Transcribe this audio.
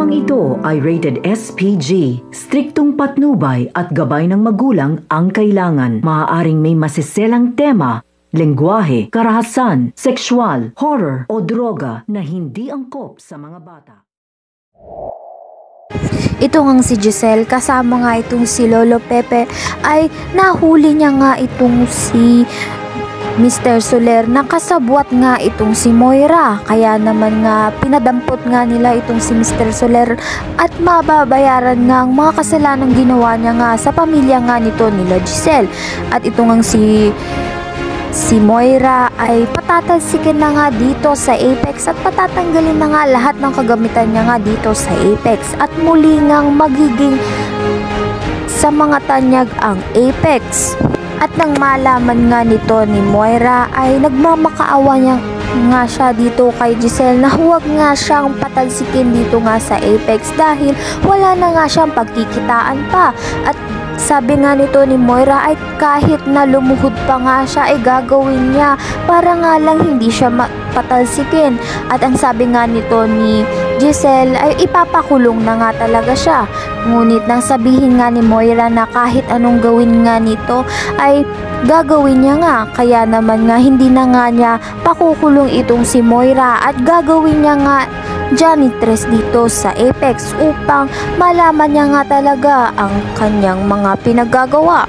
Programang ito ay rated SPG. Striktong patnubay at gabay ng magulang ang kailangan. Maaaring may masiselang tema, lengguwahe, karahasan, sexual, horror o droga na hindi angkop sa mga bata. Ito ngang si Giselle, kasama nga itong si Lolo Pepe, ay nahuli niya nga itong si Mr. Soler na kasabwat nga itong si Moira. Kaya naman nga pinadampot nga nila itong si Mr. Soler at mababayaran nga ang mga kasalanang ginawa niya nga sa pamilya nga nito nila Giselle. At ito ngang si Moira ay patatalsikin na nga dito sa Apex at patatanggalin na nga lahat ng kagamitan niya nga dito sa Apex at muli ngang magiging sa mga tanyag ang Apex. At nang malaman nga nito ni Moira ay nagmamakaawa niya nga siya dito kay Giselle na huwag nga siyang patalsikin dito nga sa Apex dahil wala na nga siyang pagkikitaan pa. At sabi nga nito ni Moira ay kahit na lumuhod pa nga siya ay gagawin niya para nga lang hindi siya patalsikin. At ang sabi nga nito ni Giselle ay ipapakulong na nga talaga siya. Ngunit nang sabihin nga ni Moira na kahit anong gawin nga nito ay gagawin niya nga. Kaya naman nga hindi na nga niya pakukulong itong si Moira at gagawin niya nga janitress dito sa Apex upang malaman niya nga talaga ang kanyang mga pinagagawa.